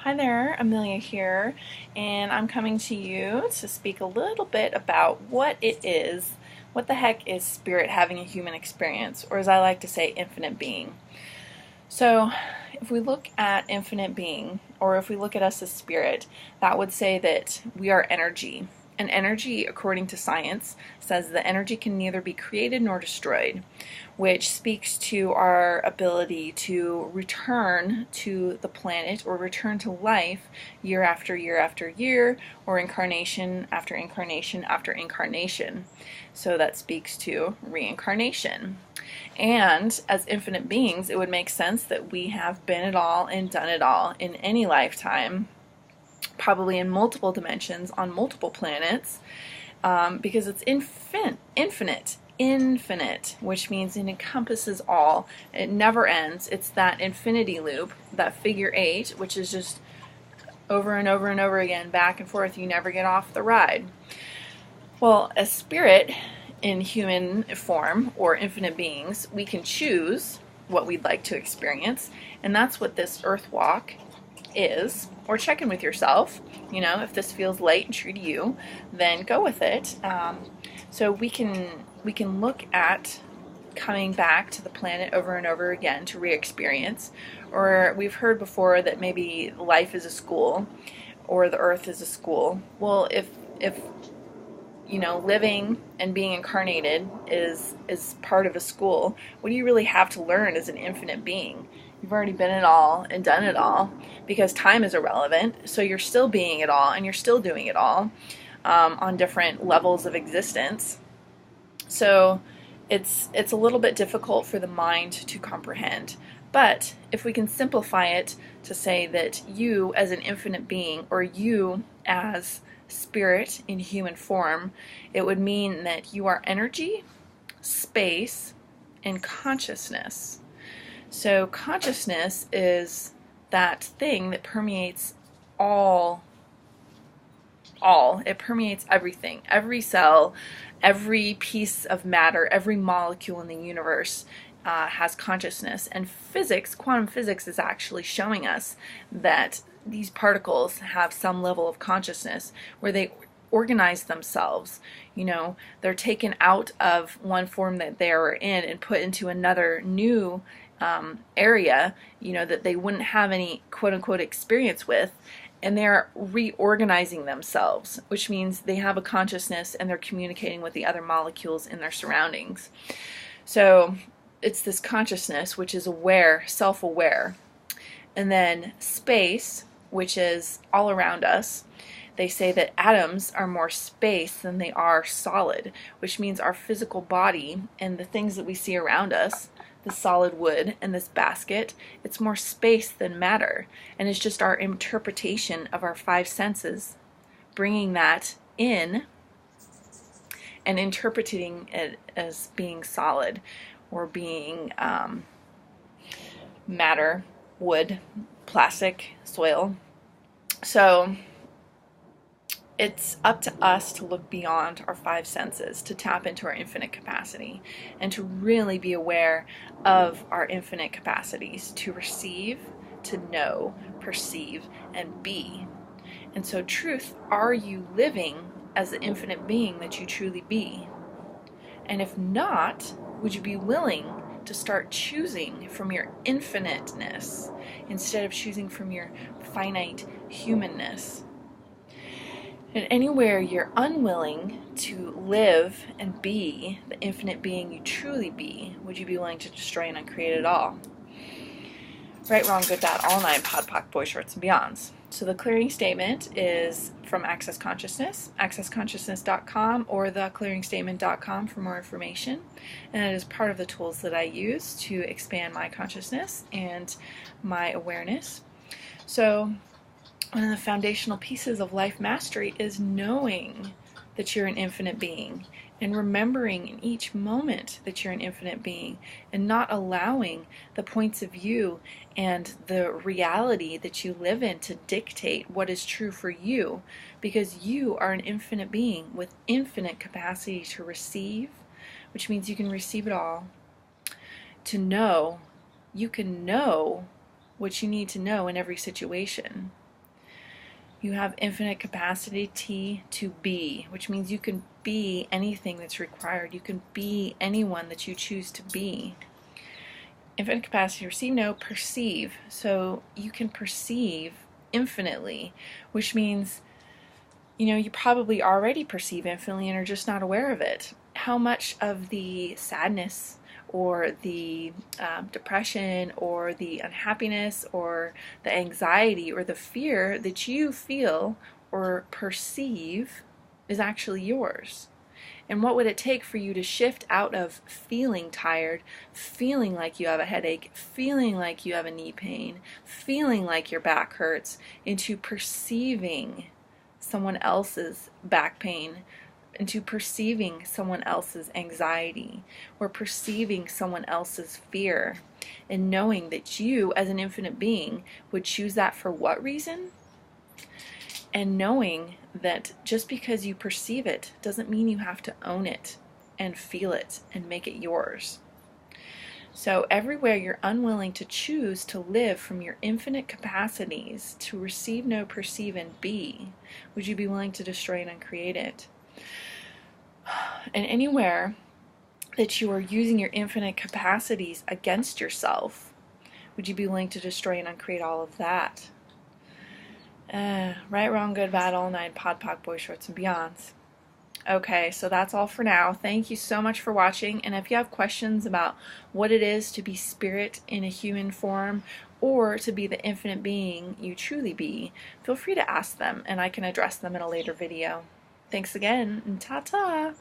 Hi there, Amelia here, and I'm coming to you to speak a little bit about what what the heck is spirit having a human experience, or as I like to say, infinite being. So, if we look at infinite being, or if we look at us as spirit, that would say that we are energy. And energy, according to science, says that energy can neither be created nor destroyed, which speaks to our ability to return to the planet or return to life year after year after year, or incarnation after incarnation after incarnation. So that speaks to reincarnation. And as infinite beings, it would make sense that we have been it all and done it all in any lifetime, probably in multiple dimensions on multiple planets, because it's infinite, which means it encompasses all. It never ends. It's that infinity loop, that figure eight, which is just over and over and over again, back and forth. You never get off the ride. Well, as spirit in human form or infinite beings, we can choose what we'd like to experience, and that's what this earth walk is. Or check in with yourself. If this feels light and true to you, then go with it. So we can look at coming back to the planet over and over again to re-experience. Or we've heard before that maybe life is a school, or the earth is a school. Well, if living and being incarnated is part of a school, what do you really have to learn as an infinite being? You've already been it all and done it all, because time is irrelevant, so you're still being it all and you're still doing it all on different levels of existence. So it's a little bit difficult for the mind to comprehend. But if we can simplify it to say that you as an infinite being, or you as spirit in human form, it would mean that you are energy, space, and consciousness. So consciousness is that thing that permeates all. It permeates everything, every cell, every piece of matter, every molecule in the universe has consciousness. And quantum physics is actually showing us that these particles have some level of consciousness where they organize themselves. They're taken out of one form that they are in and put into another new area, that they wouldn't have any quote-unquote experience with, and they're reorganizing themselves, which means they have a consciousness and they're communicating with the other molecules in their surroundings. So it's this consciousness which is aware, self-aware. And then space, which is all around us. They say that atoms are more space than they are solid, which means our physical body and the things that we see around us, the solid wood and this basket, it's more space than matter. And it's just our interpretation of our five senses, bringing that in and interpreting it as being solid, or being matter, wood, plastic, soil. So it's up to us to look beyond our five senses, to tap into our infinite capacity, and to really be aware of our infinite capacities to receive, to know, perceive, and be. And so truth, are you living as the infinite being that you truly be? And if not, would you be willing to start choosing from your infiniteness instead of choosing from your finite humanness? And anywhere you're unwilling to live and be the infinite being you truly be, would you be willing to destroy and uncreate it all? Right, wrong, good, bad, all nine, pod, poc, boy, shorts, and beyonds. So the clearing statement is from Access Consciousness, accessconsciousness.com, or theclearingstatement.com for more information. And it is part of the tools that I use to expand my consciousness and my awareness. So one of the foundational pieces of life mastery is knowing that you're an infinite being, and remembering in each moment that you're an infinite being, and not allowing the points of view and the reality that you live in to dictate what is true for you, because you are an infinite being with infinite capacity to receive, which means you can receive it all. To know, you can know what you need to know in every situation. You have infinite capacity to be, which means you can be anything that's required. You can be anyone that you choose to be. Infinite capacity to receive, no, perceive. So you can perceive infinitely, which means, you probably already perceive infinitely and are just not aware of it. How much of the sadness or the depression or the unhappiness or the anxiety or the fear that you feel or perceive is actually yours? And what would it take for you to shift out of feeling tired, feeling like you have a headache, feeling like you have a knee pain, feeling like your back hurts, into perceiving someone else's back pain, into perceiving someone else's anxiety, or perceiving someone else's fear, and knowing that you, as an infinite being, would choose that for what reason? And knowing that just because you perceive it doesn't mean you have to own it and feel it and make it yours. So everywhere you're unwilling to choose to live from your infinite capacities to receive, know, perceive, and be, would you be willing to destroy and uncreate it? And anywhere that you are using your infinite capacities against yourself, would you be willing to destroy and uncreate all of that? Right, wrong, good, bad, all nine, pod, poc, boy shorts, and beyonds. Okay, so that's all for now. Thank you so much for watching, and if you have questions about what it is to be spirit in a human form or to be the infinite being you truly be, feel free to ask them, and I can address them in a later video. Thanks again, and ta-ta!